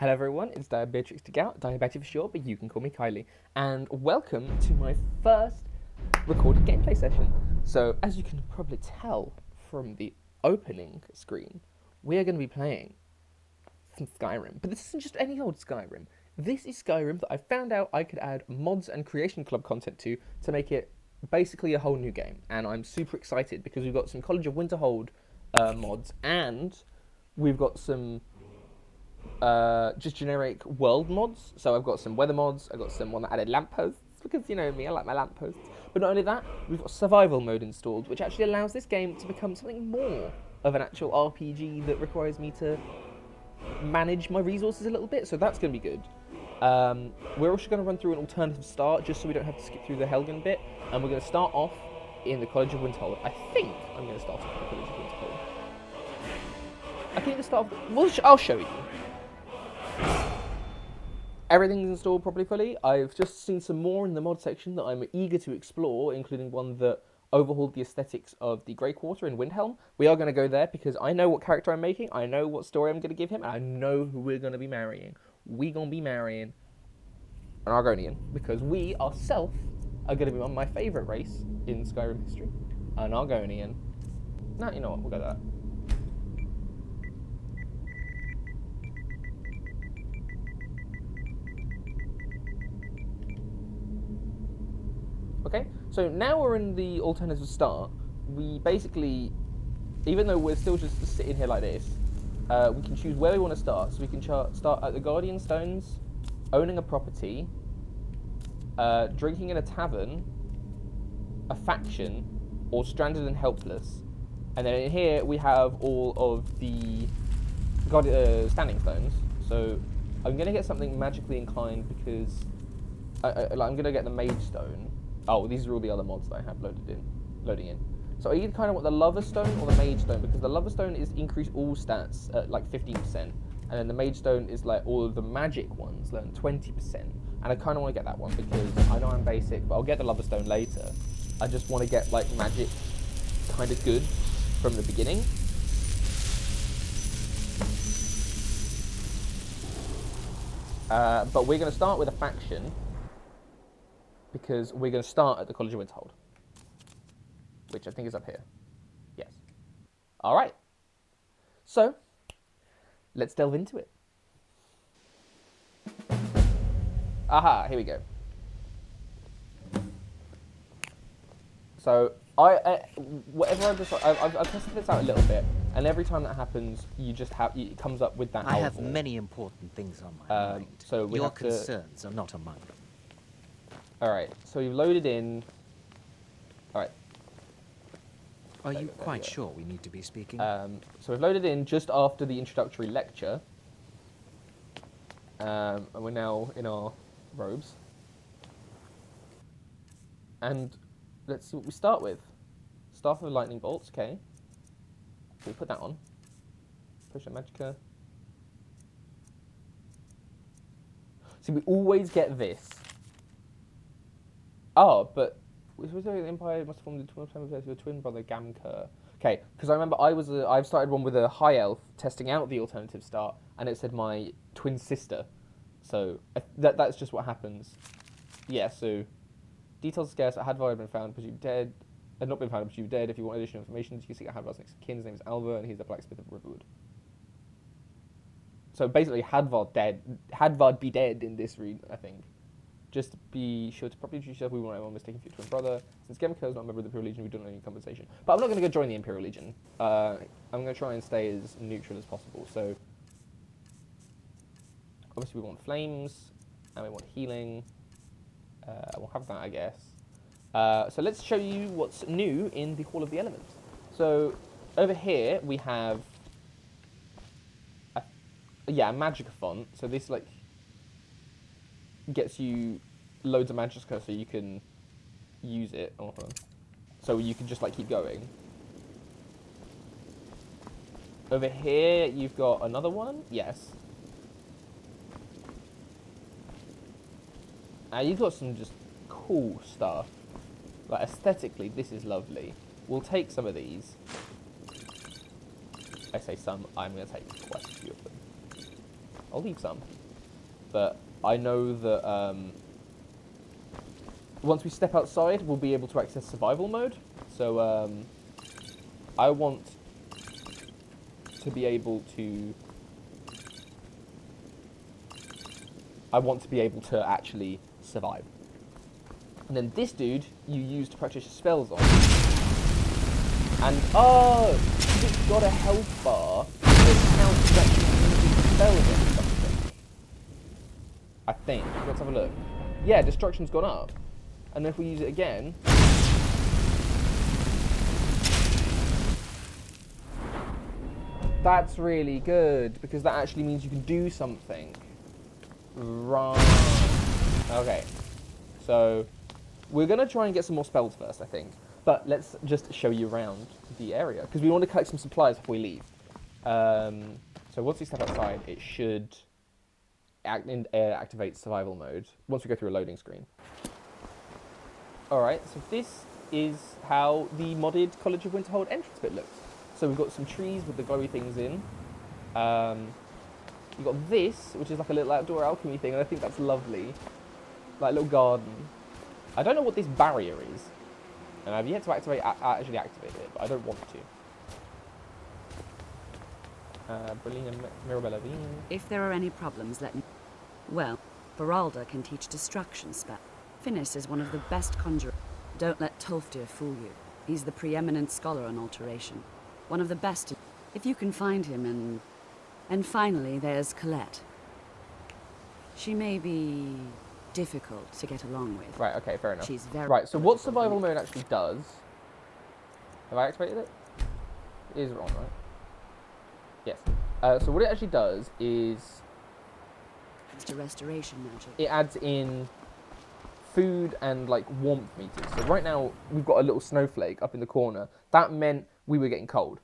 Hello everyone, it's Diabetrix to Gout, Diabetic for short, but you can call me Kylie. And welcome to my first recorded gameplay session. So, as you can probably tell from the opening screen, we are going to be playing some Skyrim. But this isn't just any old Skyrim. This is Skyrim that I found out I could add mods and Creation Club content to make it basically a whole new game. And I'm super excited because we've got some College of Winterhold mods, and we've got some just generic world mods. So I've got some weather mods, I've got some one that added lampposts, because you know me, I like my lampposts. But not only that, we've got survival mode installed, which actually allows this game to become something more of an actual RPG that requires me to manage my resources a little bit, so that's going to be good. We're also going to run through an alternative start, just so we don't have to skip through the Helgen bit, and we're going to start off in the College of Winterhold. I think I'm going to start off in the College of Winterhold. I think the start of... Well, I'll show you. Everything's installed properly fully. I've just seen some more in the mod section that I'm eager to explore, including one that overhauled the aesthetics of the Grey Quarter in Windhelm. We are going to go there because I know what character I'm making, I know what story I'm going to give him, and I know who we're going to be marrying. We're going to be marrying an Argonian, because we ourselves are going to be on my favourite race in Skyrim history, an Argonian. Nah, you know what, we'll go that. Okay, so now we're in the alternative start. We basically, even though we're still just sitting here like this, we can choose where we want to start. So we can start at the Guardian Stones, owning a property, drinking in a tavern, a faction, or stranded and helpless. And then in here we have all of the standing stones. So I'm going to get something magically inclined because I'm going to get the Mage Stone. Oh, these are all the other mods that I have loading in. So I either kind of want the Lover Stone or the Mage Stone, because the Lover Stone is increase all stats at like 15%, and then the Mage Stone is like all of the magic ones learn 20%. And I kind of want to get that one because I know I'm basic, but I'll get the Lover Stone later. I just want to get like magic kind of good from the beginning. But we're going to start with a faction, because we're going to start at the College of Winterhold, which I think is up here. Yes. All right. So, let's delve into it. Aha, here we go. So, whatever I decide, I've tested this out a little bit, and every time that happens, you just have, it comes up with that. I have many important things on my mind. So your concerns are not among them. Alright, so you've loaded in. Alright. Are you quite sure we need to be speaking? So we've loaded in just after the introductory lecture. And we're now in our robes. And let's see what we start with. Staff of Lightning Bolts, okay. We'll put that on. Push that Magicka. See, we always get this. Oh, but the Empire must have formed the twin of your twin brother Gamker. Okay, because I remember I've started one with a high elf testing out the alternative start, and it said my twin sister. So that's just what happens. Yeah. So details scarce. Hadvar had been found, but you dead. Had not been found, but you dead. If you want additional information, you can see Hadvar's next of kin. His name is Alva, and he's the blacksmith of Riverwood. So basically, Hadvar dead. Hadvar be dead in this read, I think. Just be sure to properly introduce yourself. We won't anyone mistaken for your twin brother. Since Gemco is not a member of the Imperial Legion, we don't know any compensation. But I'm not going to go join the Imperial Legion. I'm going to try and stay as neutral as possible. So, obviously we want flames, and we want healing. We'll have that, I guess. So let's show you what's new in the Hall of the Elements. So, over here we have a Magicka font. So this, like, gets you loads of Magicka so you can use it. Oh, hold on. So you can just like keep going. Over here you've got another one. Yes. You've got some just cool stuff. Like aesthetically, this is lovely. We'll take some of these. I say some. I'm going to take quite a few of them. I'll leave some. But I know that once we step outside, we'll be able to access survival mode. So I want to be able to... actually survive. And then this dude, you use to practice your spells on. And, oh, it's got a health bar that counts as actually using spells on something. I think. Let's have a look. Yeah, destruction's gone up. And if we use it again... That's really good, because that actually means you can do something. Right. Okay. So, we're going to try and get some more spells first, I think. But let's just show you around the area, because we want to collect some supplies before we leave. So once we step outside, it should activate survival mode once we go through a loading screen. Alright, so this is how the modded College of Winterhold entrance bit looks. So we've got some trees with the glowy things in. You've got this, which is like a little outdoor alchemy thing, and I think that's lovely. Like a little garden. I don't know what this barrier is. And I've yet to actually activate it, but I don't want to. Brilliant Mirabella Bean. If there are any problems, let me... Well, Beralda can teach destruction spell. Finis is one of the best conjurers. Don't let Tolfdir fool you. He's the preeminent scholar on alteration. One of the best... If you can find him and finally, there's Colette. She may be difficult to get along with. Right, okay, fair enough. She's very... Right, so what survival mode actually does... Have I activated it? It is wrong, right? Yes. So what it actually does is... It's a restoration magic. It adds in food and, like, warmth meters. So right now, we've got a little snowflake up in the corner. That meant we were getting cold.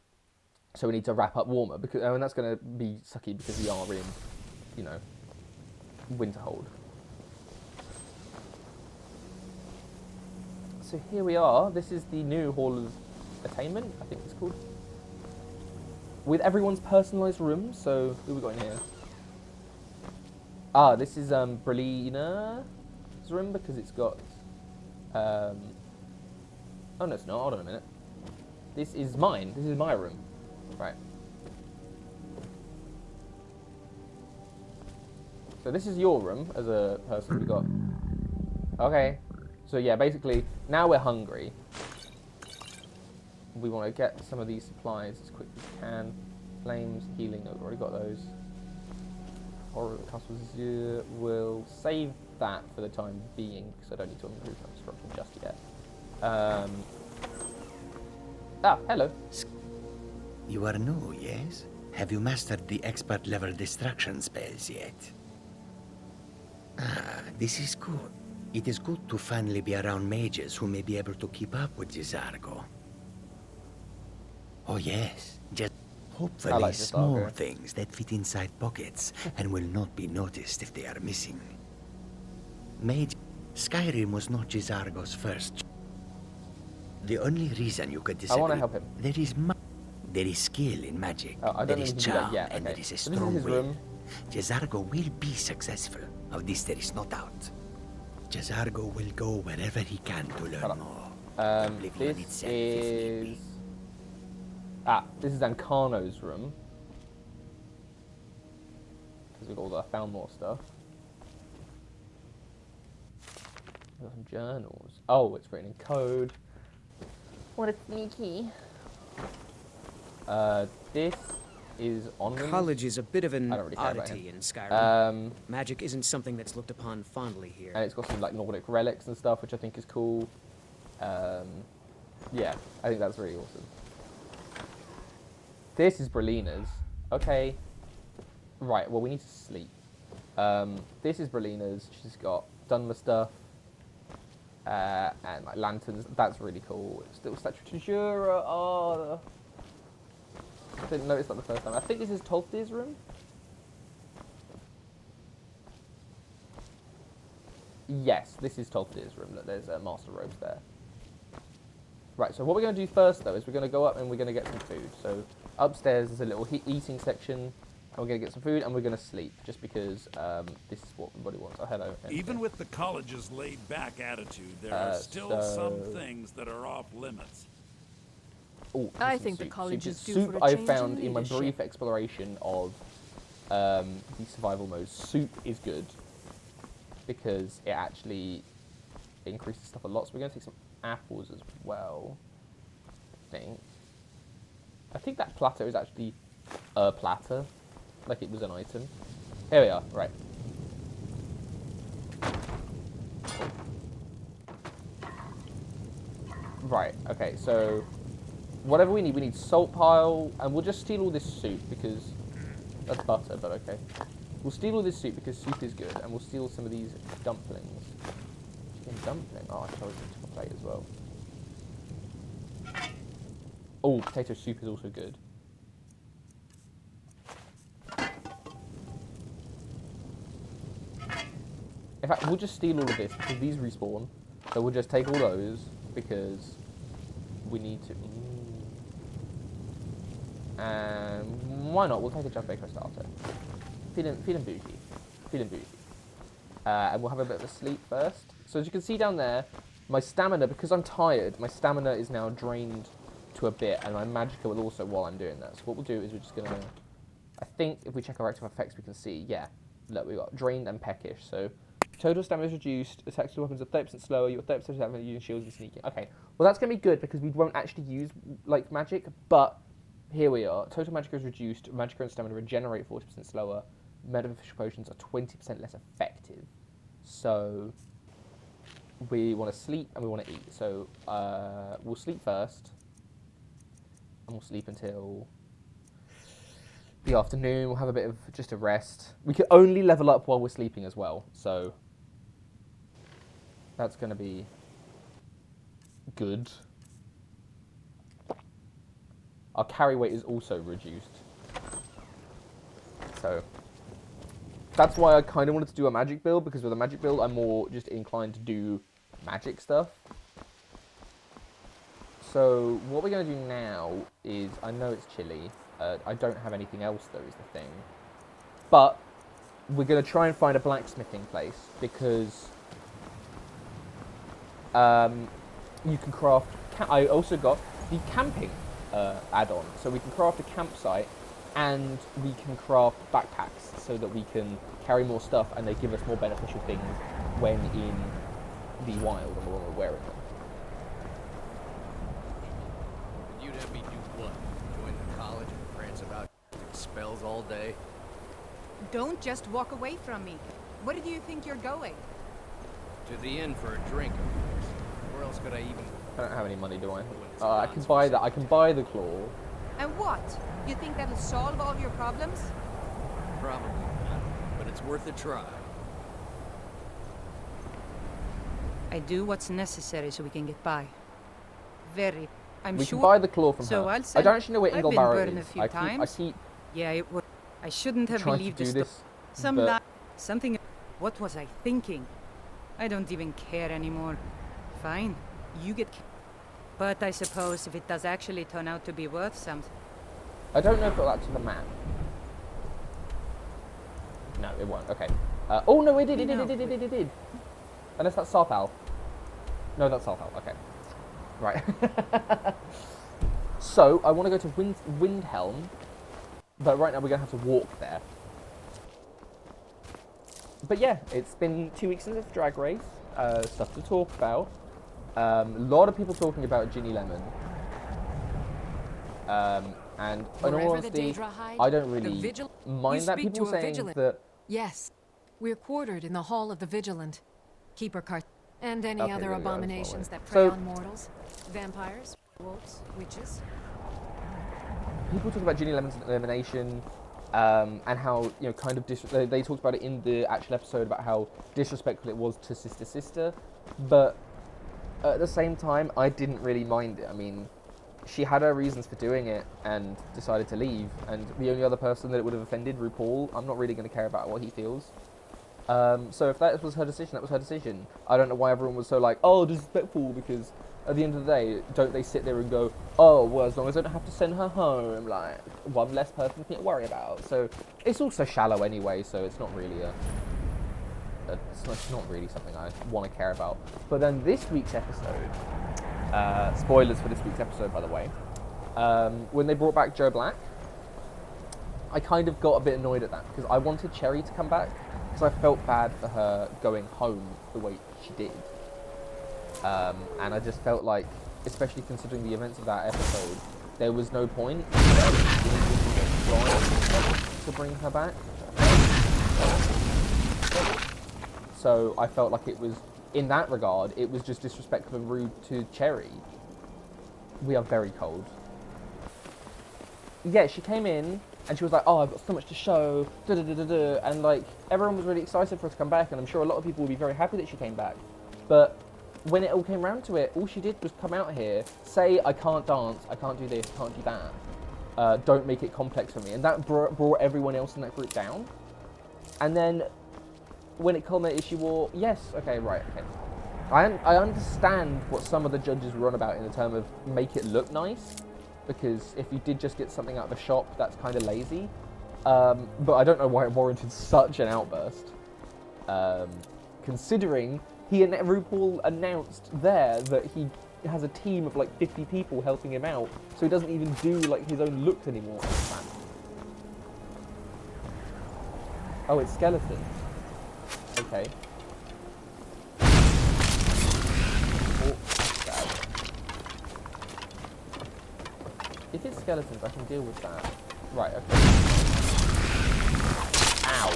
So we need to wrap up warmer, because and that's going to be sucky because we are in, you know, Winterhold. So here we are. This is the new Hall of Attainment, I think it's called. With everyone's personalised rooms. So who we got in here? Ah, this is Brelina's room because it's got. Oh no, it's not. Hold on a minute. This is mine. This is my room. Right. So this is your room as a person. We got. Okay. So yeah, basically, now we're hungry. We want to get some of these supplies as quick as we can. Flames, healing, I've already got those. Horror of the Castles will save that for the time being, because I don't need to improve my construction just yet. Hello. You are new, yes? Have you mastered the expert level destruction spells yet? Ah, this is good. It is good to finally be around mages who may be able to keep up with Gisargo. Oh yes, just hopefully like small things that fit inside pockets and will not be noticed if they are missing. Mage, Skyrim was not Gisargo's first. The only reason you could disagree... I want to help him. There is skill in magic, I don't there know is if we can do that charm, yet. and Okay. there is a So this is strong his will. room. Gisargo will be successful. Of this there is no doubt. Gisargo will go wherever he can to learn more. Oblivion This itself if need is... be. this is Ancano's room. Because we've got I found more stuff. We've got some journals. Oh, it's written in code. What a sneaky. This is on College is a bit of an I don't really care about oddity him. in Skyrim. Magic isn't something that's looked upon fondly here. And it's got some like Nordic relics and stuff, which I think is cool. Yeah, I think that's really awesome. This is Brelina's. Okay. Right, well we need to sleep. This is Brelina's. She's got Dunmer stuff. And like lanterns. That's really cool. Still Statue de Jura. Oh, I didn't notice that the first time. I think this is Tolfdir's room. Yes, this is Tolfdir's room. Look, there's master robes there. Right, so what we're going to do first, though, is we're going to go up and we're going to get some food. So upstairs there's a little eating section. we're going to get some food, and we're going to sleep, just because this is what everybody wants. Oh, hello. Even with the college's laid-back attitude, there are still some things that are off limits. Ooh, I some think the soup. college Soup is due soup for a I change found in in my leadership. brief exploration of the survival mode. Soup is good because it actually increases stuff a lot. So we're going to take some apples as well. I think that platter is actually a platter, like it was an item. Here we are. Right. Right. Okay. So whatever we need salt pile, and we'll just steal all this soup because that's butter, but okay. We'll steal all this soup because soup is good, and we'll steal some of these dumplings. Chicken dumpling. Oh, I chose a plate as well. Oh, potato soup is also good. In fact, we'll just steal all of this because these respawn. So we'll just take all those because we need to. And why not? We'll take a jump baker starter. Feeling bougie. Feeling bougie. And we'll have a bit of a sleep first. So as you can see down there, my stamina, because I'm tired, my stamina is now drained to a bit, and my magicka will also while I'm doing that. So what we'll do is we're just going to, I think if we check our active effects, we can see, yeah, look, we've got drained and peckish. So total stamina is reduced, attacks to weapons are 30% slower, you've got 30% stamina using shields and sneaking. Okay, well that's going to be good because we won't actually use, like, magic, but here we are. Total magicka is reduced, magicka and stamina regenerate 40% slower, beneficial potions are 20% less effective. So we want to sleep and we want to eat. So we'll sleep first, and we'll sleep until the afternoon. We'll have a bit of just a rest. We can only level up while we're sleeping as well, so that's going to be good. Our carry weight is also reduced, so that's why I kind of wanted to do a magic build, because with a magic build I'm more just inclined to do magic stuff. So what we're going to do now is, I know it's chilly, I don't have anything else though is the thing, but we're going to try and find a blacksmithing place, because you can craft, I also got the camping add-on, so we can craft a campsite and we can craft backpacks so that we can carry more stuff, and they give us more beneficial things when in the wild and when we're wearing them. You'd have me do what? Join the college and prance about spells all day? Don't just walk away from me. Where do you think you're going? To the inn for a drink, of course. Where else could I even... I don't have any money, do I? I can buy that. I can buy the claw. And what? You think that'll solve all your problems? Probably not, but it's worth a try. I do what's necessary so we can get by. I'm We sure. can buy the claw from So her. I'll I send- don't actually know where I've been Inglebarrow burned a is. few I times. keep Yeah, it would. I shouldn't have trying to believed do this. this. Some but lie. Something. What was I thinking? I don't even care anymore. Fine, you get. But I suppose if it does actually turn out to be worth something. I don't know if it'll add to the map. No, it won't. Okay. Oh no, it did. It did. Unless that's Sarthal. No, that's Sarthal. Okay. Right. So I want to go to Windhelm, but right now we're gonna have to walk there. But yeah, it's been 2 weeks since the drag race. Stuff to talk about. A lot of people talking about Ginny Lemon. And in all honesty, I don't really mind that people saying that. Yes. We're quartered in the Hall of the Vigilant. Keeper cart and any Okay, other there we go, abominations that's that prey so- on mortals. Vampires, wolves, witches. People talk about Ginny Lemon's elimination, and how, you know, kind of they talked about it in the actual episode about how disrespectful it was to Sister, but at the same time, I didn't really mind it. I mean, she had her reasons for doing it and decided to leave, and the only other person that it would have offended, RuPaul, I'm not really going to care about what he feels. So if that was her decision, that was her decision. I don't know why everyone was so like, oh, disrespectful because at the end of the day, don't they sit there and go, oh, well, as long as I don't have to send her home, like, one less person for me to worry about. So it's also shallow anyway, so it's not really it's not really something I want to care about. But then this week's episode, spoilers for this week's episode, by the way, when they brought back Joe Black, I kind of got a bit annoyed at that because I wanted Cherry to come back because I felt bad for her going home the way she did. And I just felt like, especially considering the events of that episode, there was no point to bring her back. So I felt like it was, in that regard, it was just disrespectful and rude to Cherry. We are very cold. Yeah, she came in and she was like, oh, I've got so much to show, and like, everyone was really excited for her to come back, and I'm sure a lot of people will be very happy that she came back. But when it all came round to it, all she did was come out here, say, I can't dance, I can't do this, I can't do that. Don't make it complex for me. And that brought everyone else in that group down. And then when it culminated, she wore, yes, okay, right, okay. I understand what some of the judges were on about in the term of make it look nice, because if you did just get something out of the shop, that's kind of lazy. But I don't know why it warranted such an outburst. Considering RuPaul announced there that he has a team of like 50 people helping him out, so he doesn't even do like his own looks anymore. Oh, it's skeletons. Okay. Oh, bad. If it's skeletons, I can deal with that. Right, okay. Ow.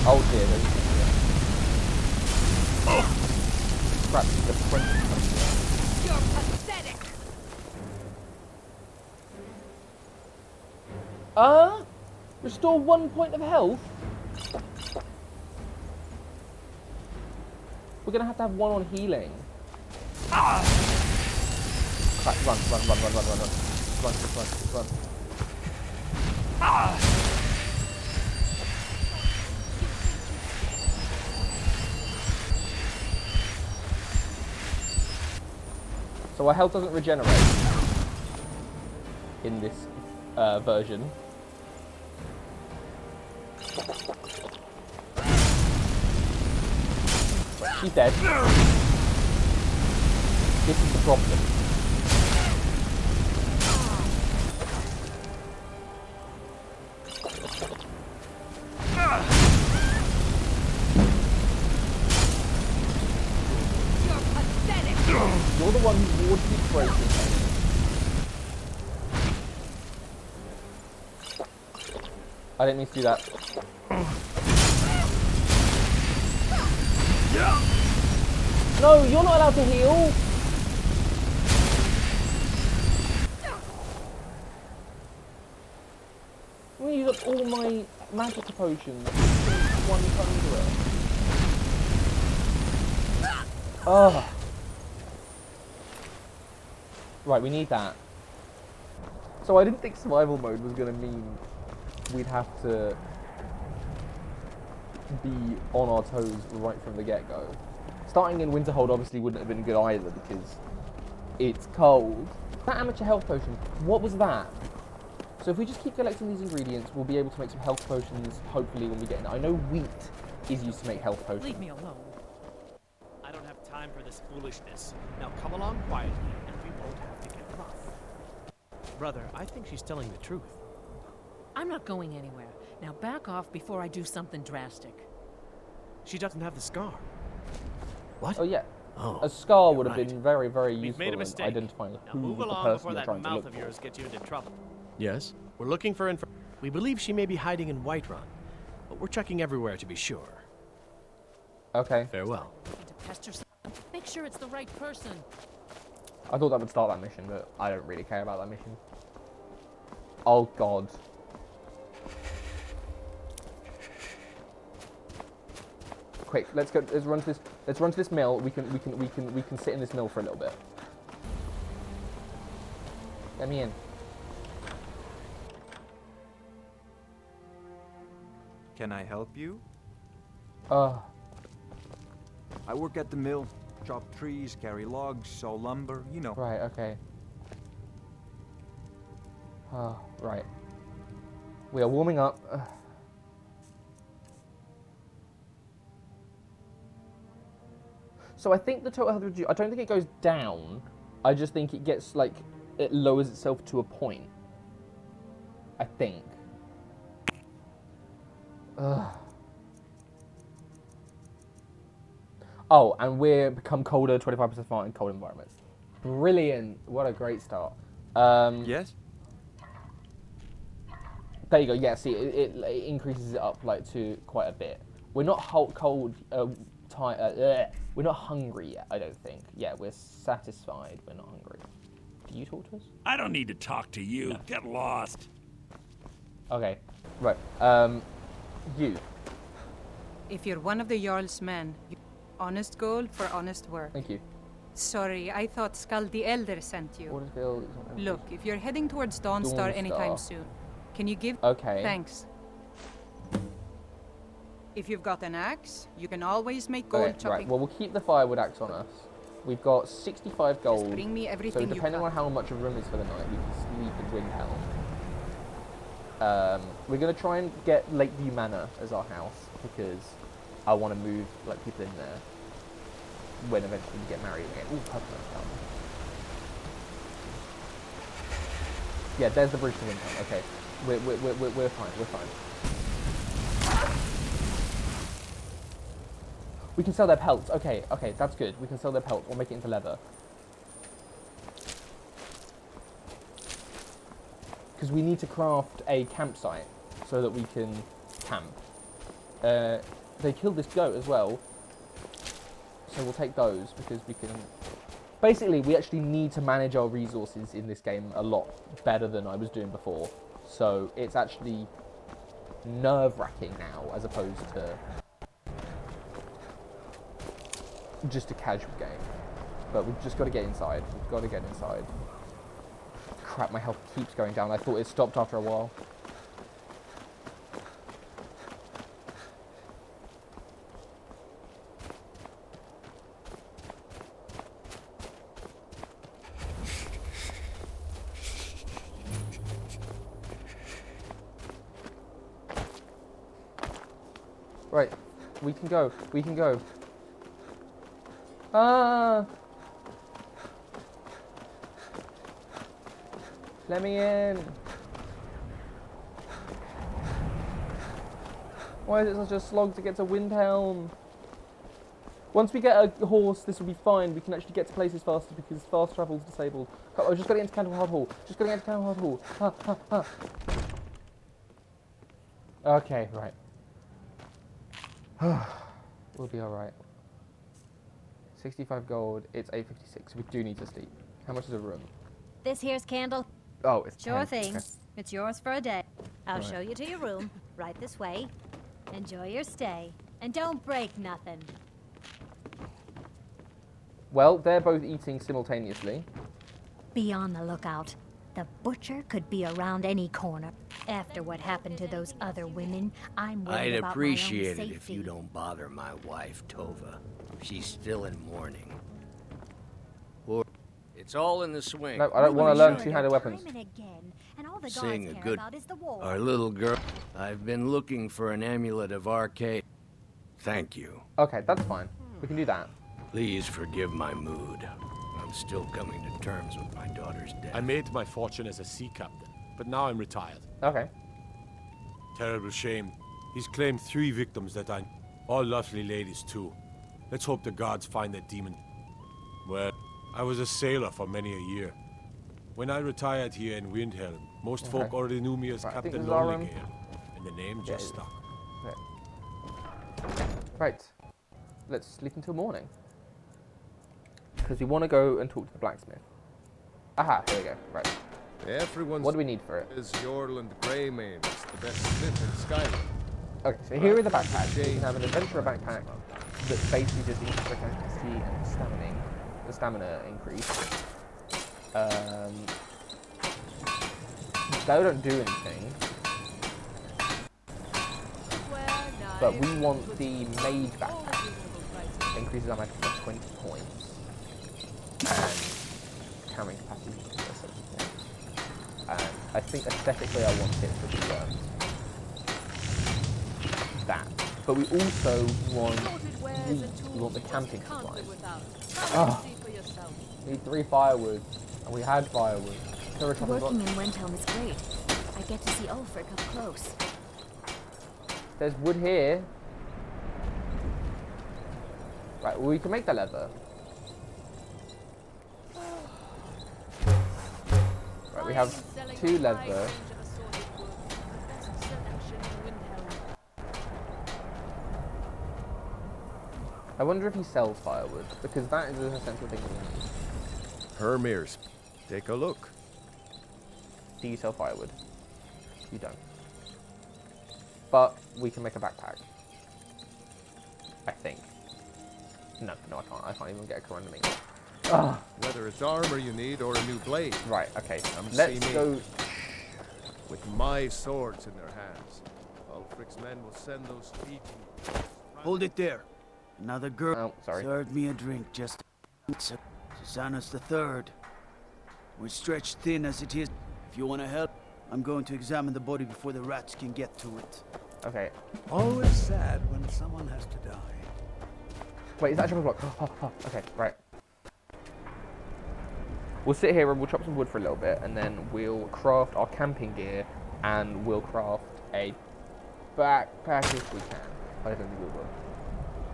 Oh dear, there's crap, the French comes here. You're pathetic! Restore 1 point of health? We're gonna have to have one on healing. Crap, run. Run. So our health doesn't regenerate in this version. She's dead. This is the problem. You're pathetic! You're the one who warded the breaking. I didn't mean to do that. No, you're not allowed to heal. I'm gonna use up all my magic potions. One conjurer. Ugh. Right, we need that. So I didn't think survival mode was gonna mean we'd have to be on our toes right from the get-go. Starting in Winterhold obviously wouldn't have been good either because it's cold. That amateur health potion, what was that? So if we just keep collecting these ingredients, we'll be able to make some health potions, hopefully, when we get in. I know wheat is used to make health potions. Leave me alone. I don't have time for this foolishness. Now come along quietly, and we won't have to get rough. Brother, I think she's telling the truth. I'm not going anywhere. Now back off before I do something drastic. She doesn't have the scar. What? Oh yeah, Oh, a scar you're would have right. been very, very We've useful made a in mistake. identifying Now who move was the along person before you're that trying to mouth look of for. yours gets you into trouble. Yes, we're looking for info. We believe she may be hiding in Whiterun, but we're checking everywhere to be sure. Okay, Farewell. Looking to pester someone? Make sure it's the right person. I thought that would start that mission, but I don't really care about that mission. Oh god. Quick, let's go. Let's run to this. Let's run to this mill. We can sit in this mill for a little bit. Let me in. Can I help you? I I work at the mill. Chop trees, carry logs, saw lumber, you know. Right, okay. Oh, right. We are warming up. So I think the total health reduce, I don't think it goes down. I just think it gets, like, it lowers itself to a point. I think. Ugh. Oh, and we're become colder, 25% fire in cold environments. Brilliant. What a great start. Yes? There you go. Yeah, see, it increases it up, like, to quite a bit. We're not cold, we're not hungry yet, I don't think. Yeah, we're satisfied. We're not hungry. Do you talk to us? I don't need to talk to you. No. Get lost. Okay. Right. You. If you're one of the Jarl's men, honest gold for honest work. Thank you. Sorry, I thought Skull the Elder sent you. Look, if you're heading towards Dawnstar anytime soon, can you give... Okay. Thanks. If you've got an axe, you can always make gold chopping. Right, well, we'll keep the firewood axe on us. We've got 65 gold. Just bring me everything so depending on how much a room is for the night, we can sleep in Windhelm. We're going to try and get Lakeview Manor as our house, because I want to move like people in there when eventually we get married again. Ooh, purple down. Yeah, there's the bridge to Windhelm. Okay, we're fine. We're fine. We can sell their pelts. Okay, that's good. We can sell their pelts. We'll make it into leather. Because we need to craft a campsite so that we can camp. They killed this goat as well. So we'll take those because we can... Basically, we actually need to manage our resources in this game a lot better than I was doing before. So it's actually nerve-wracking now as opposed to just a casual game. But we've just got to get inside. We've got to get inside. Crap, my health keeps going down. I thought it stopped after a while. Right, we can go. We can go. Ah! Let me in. Why is it such a slog to get to Windhelm? Once we get a horse, this will be fine. We can actually get to places faster because fast travel is disabled. Oh, I just got to get into Candlehard Hall. Just got to get into Candlehard Hall. Okay, right. We'll be alright. 65 gold, it's 856. We do need to sleep. How much is a room? This here's Candle. Oh, it's Sure 10. thing. Okay. It's yours for a day. I'll Right. show you to your room. Right this way. Enjoy your stay. And don't break nothing. Well, they're both eating simultaneously. Be on the lookout. The butcher could be around any corner. After what happened to those other women, I'm worried I'd about appreciate my own it if safety. you don't bother my wife, Tova. She's still in mourning. Or it's all in the swing. No, I don't want to learn two-handed weapons. Time and again, and all the Sing gods a care good... about is the war. Our little girl... I've been looking for an amulet of arcade. Thank you. Okay, that's fine. We can do that. Please forgive my mood. I'm still coming to terms with my daughter's death. I made my fortune as a sea captain, but now I'm retired. Okay. Terrible shame. He's claimed 3 victims that I... All lovely ladies, too. Let's hope the gods find that demon. Well, I was a sailor for many a year. When I retired here in Windhelm, most folk already knew me as Captain Lonelygale, and the name just stuck. Okay. Right. Let's sleep until morning. Because we want to go and talk to the blacksmith. Aha, here we go. Right. Everyone's what do we need for it? Is Jorland Greymane the best smith in Skyrim? Okay, so here are the backpacks. You can have an adventurer backpack that basically just increases the capacity and the stamina increase. They don't do anything. But we want the maid backpack. increases our magic by 20 points, and carrying capacity by 70 points. And I think aesthetically I want it to be that. But we also want we want the camping supplies. Oh, need 3 firewood, and we had firewood. Working in Windhelm is great. I get to see Ulfric up close. There's wood here. Right, well, we can make the leather. Right, we have 2 leather. I wonder if he sells firewood, because that is an essential thing we need. Hermirs, take a look. Do you sell firewood? You don't. But we can make a backpack. I think. No, I can't. I can't even get a corundum ink. Ugh. Whether it's armor you need or a new blade. Right, okay. Let's go. With my swords in their hands, Ulfric's men will send those feet. Hold it there. Another girl sorry. served me a drink just. Susanna's the third. We're stretched thin as it is. If you want to help, I'm going to examine the body before the rats can get to it. Okay. Always sad when someone has to die. Wait, is that a chopping block? Okay, right. We'll sit here and we'll chop some wood for a little bit, and then we'll craft our camping gear, and we'll craft a backpack if we can. I don't think we will.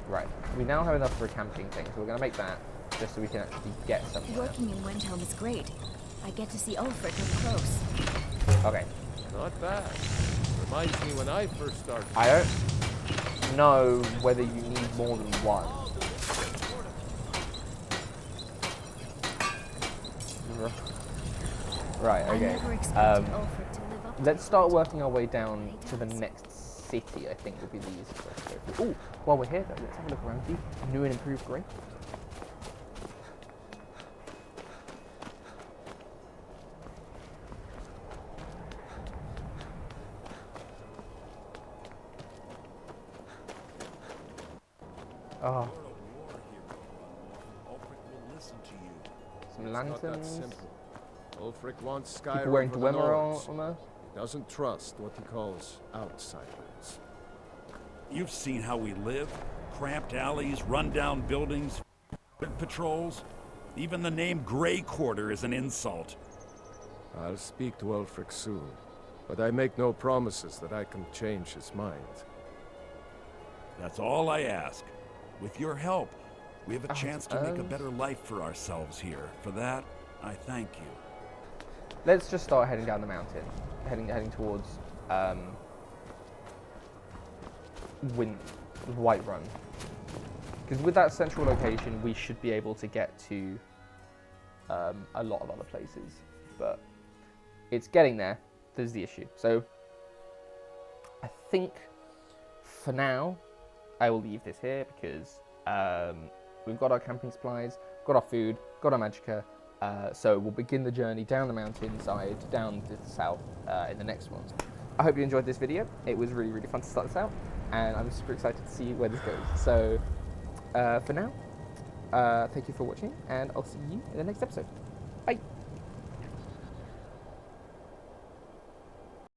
Right. We now have enough for a camping thing, so we're going to make that just so we can actually get somewhere. Working in Windhelm is great. I get to see Ulfric up close. Okay. Not bad. Reminds me when I first started. I don't know whether you need more than one. Right, okay. Let's start working our way down to the next city, I think would be the easiest way to go through. Ooh, while we're here though, let's have a look around you. New and improved green. Oh. Some lanterns. Not that simple. Ulfric wants Skyrim People wearing for the Dwemer Nords. armor. He doesn't trust what he calls outsiders. You've seen how we live. Cramped alleys, run-down buildings, patrols. Even the name Grey Quarter is an insult. I'll speak to Ulfric soon, but I make no promises that I can change his mind. That's all I ask. With your help, we have a chance to make a better life for ourselves here. For that, I thank you. Let's just start heading down the mountain, heading towards Whiterun, because with that central location, we should be able to get to a lot of other places, but it's getting there. There's the issue. So I think for now, I will leave this here because we've got our camping supplies, got our food, got our magicka. So we'll begin the journey down the mountainside, down to the south in the next ones. I hope you enjoyed this video. It was really, really fun to start this out, and I'm super excited to see where this goes. So for now, thank you for watching, and I'll see you in the next episode.